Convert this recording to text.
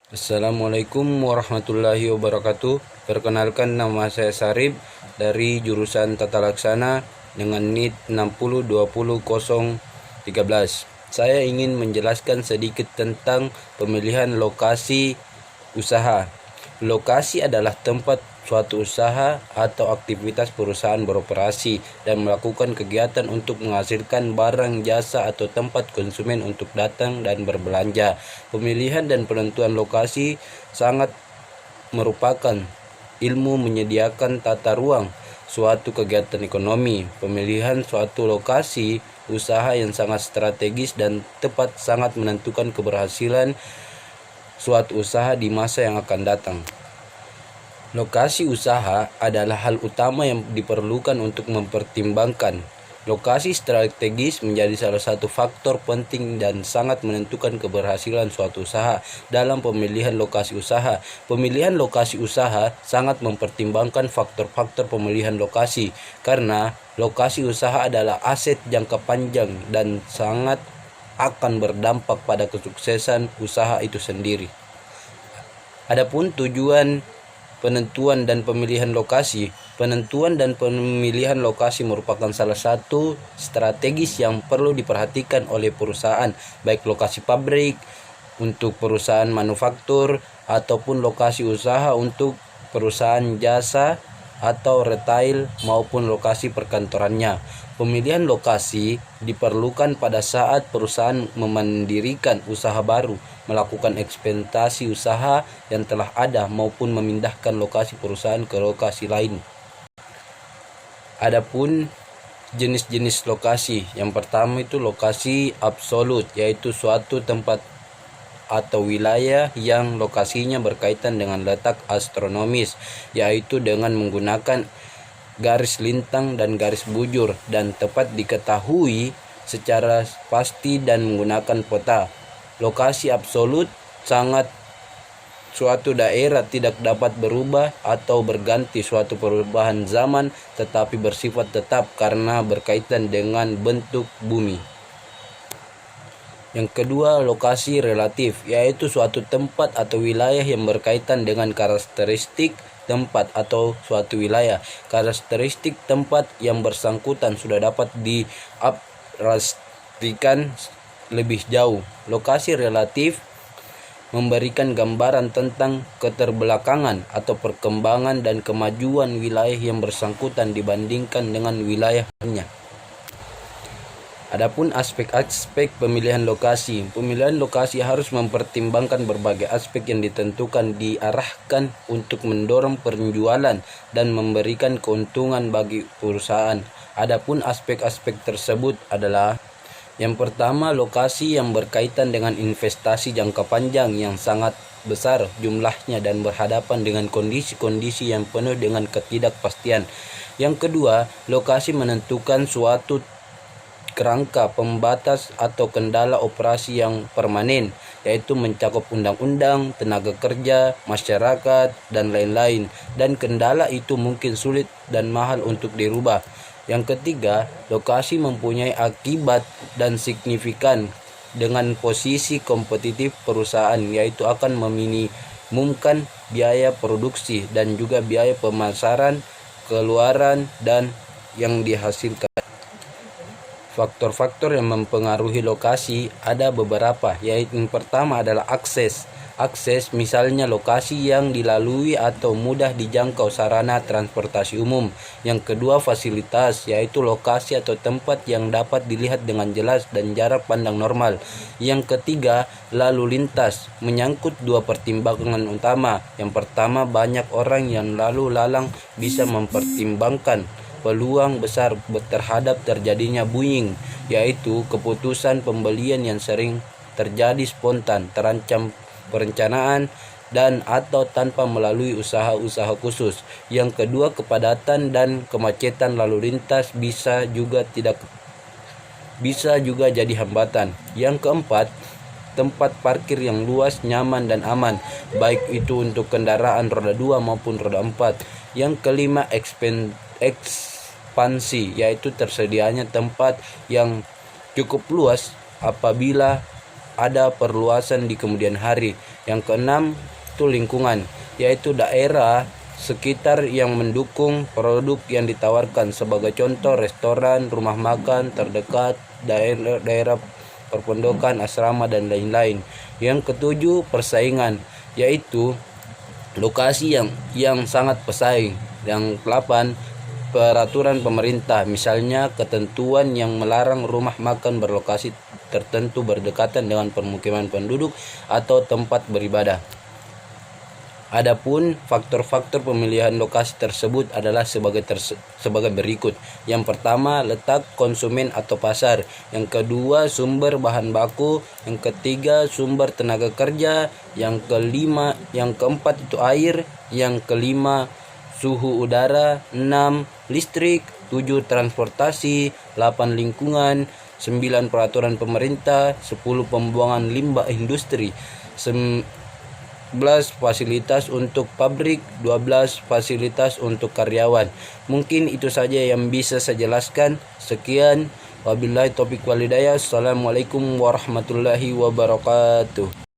Assalamualaikum warahmatullahi wabarakatuh. Perkenalkan, nama saya Sarip dari jurusan Tata Laksana dengan NIT 6020013. Saya ingin menjelaskan sedikit tentang pemilihan lokasi usaha. Lokasi adalah tempat suatu usaha atau aktivitas perusahaan beroperasi dan melakukan kegiatan untuk menghasilkan barang, jasa, atau tempat konsumen untuk datang dan berbelanja. Pemilihan dan penentuan lokasi sangat merupakan ilmu menyediakan tata ruang suatu kegiatan ekonomi. Pemilihan suatu lokasi usaha yang sangat strategis dan tepat sangat menentukan keberhasilan suatu usaha di masa yang akan datang. Lokasi usaha adalah hal utama yang diperlukan untuk mempertimbangkan. Lokasi strategis menjadi salah satu faktor penting dan sangat menentukan keberhasilan suatu usaha. Dalam pemilihan lokasi usaha, pemilihan lokasi usaha sangat mempertimbangkan faktor-faktor pemilihan lokasi, karena lokasi usaha adalah aset jangka panjang dan sangat akan berdampak pada kesuksesan usaha itu sendiri. Adapun tujuan penentuan dan pemilihan lokasi. Penentuan dan pemilihan lokasi merupakan salah satu strategis yang perlu diperhatikan oleh perusahaan, baik lokasi pabrik untuk perusahaan manufaktur ataupun lokasi usaha untuk perusahaan jasa atau retail maupun lokasi perkantorannya. Pemilihan lokasi diperlukan pada saat perusahaan mendirikan usaha baru, melakukan ekspansi usaha yang telah ada maupun memindahkan lokasi perusahaan ke lokasi lain. Adapun jenis-jenis lokasi, yang pertama itu lokasi absolut, yaitu suatu tempat atau wilayah yang lokasinya berkaitan dengan letak astronomis, yaitu dengan menggunakan garis lintang dan garis bujur dan tepat diketahui secara pasti dan menggunakan peta. Lokasi absolut sangat suatu daerah tidak dapat berubah atau berganti suatu perubahan zaman, tetapi bersifat tetap karena berkaitan dengan bentuk bumi. Yang kedua, lokasi relatif, yaitu suatu tempat atau wilayah yang berkaitan dengan karakteristik tempat atau suatu wilayah. Karakteristik tempat yang bersangkutan sudah dapat diabstraksikan lebih jauh. Lokasi relatif memberikan gambaran tentang keterbelakangan atau perkembangan dan kemajuan wilayah yang bersangkutan dibandingkan dengan wilayah lainnya. Adapun aspek-aspek pemilihan lokasi. Pemilihan lokasi harus mempertimbangkan berbagai aspek yang ditentukan diarahkan untuk mendorong penjualan dan memberikan keuntungan bagi perusahaan. Adapun aspek-aspek tersebut adalah: yang pertama, lokasi yang berkaitan dengan investasi jangka panjang yang sangat besar jumlahnya dan berhadapan dengan kondisi-kondisi yang penuh dengan ketidakpastian. Yang kedua, lokasi menentukan suatu kerangka pembatas atau kendala operasi yang permanen, yaitu mencakup undang-undang, tenaga kerja, masyarakat, dan lain-lain, dan kendala itu mungkin sulit dan mahal untuk dirubah. Yang ketiga, lokasi mempunyai akibat dan signifikan dengan posisi kompetitif perusahaan, yaitu akan meminimumkan biaya produksi dan juga biaya pemasaran, keluaran, dan yang dihasilkan. Faktor-faktor yang mempengaruhi lokasi ada beberapa, yaitu yang pertama adalah akses. Akses misalnya lokasi yang dilalui atau mudah dijangkau sarana transportasi umum. Yang kedua, fasilitas, yaitu lokasi atau tempat yang dapat dilihat dengan jelas dan jarak pandang normal. Yang ketiga, lalu lintas, menyangkut dua pertimbangan utama. Yang pertama, banyak orang yang lalu lalang bisa mempertimbangkan peluang besar terhadap terjadinya bullying, yaitu keputusan pembelian yang sering terjadi spontan, terancam perencanaan, dan atau tanpa melalui usaha-usaha khusus. Yang kedua, kepadatan dan kemacetan lalu lintas bisa juga jadi hambatan. Yang keempat, tempat parkir yang luas, nyaman, dan aman, baik itu untuk kendaraan roda 2 maupun roda 4. Yang kelima, ekspansi, yaitu tersedianya tempat yang cukup luas apabila ada perluasan di kemudian hari. Yang keenam itu lingkungan, yaitu daerah sekitar yang mendukung produk yang ditawarkan. Sebagai contoh, restoran, rumah makan terdekat, daerah perpondokan, asrama, dan lain-lain. Yang ketujuh, persaingan, yaitu lokasi yang sangat pesaing. Yang delapan, peraturan pemerintah, misalnya ketentuan yang melarang rumah makan berlokasi tertentu berdekatan dengan permukiman penduduk atau tempat beribadah. Adapun faktor-faktor pemilihan lokasi tersebut adalah sebagai berikut. Yang pertama, letak konsumen atau pasar. Yang kedua, sumber bahan baku. Yang ketiga, sumber tenaga kerja. Yang keempat itu air. Yang kelima, suhu udara. 6, listrik. 7, transportasi. 8, lingkungan. 9, peraturan pemerintah. 10, pembuangan limbah industri. 11, fasilitas untuk pabrik. 12, fasilitas untuk karyawan. Mungkin itu saja yang bisa saya jelaskan. Sekian, wabillahi taufiq wal hidayah. Assalamualaikum warahmatullahi wabarakatuh.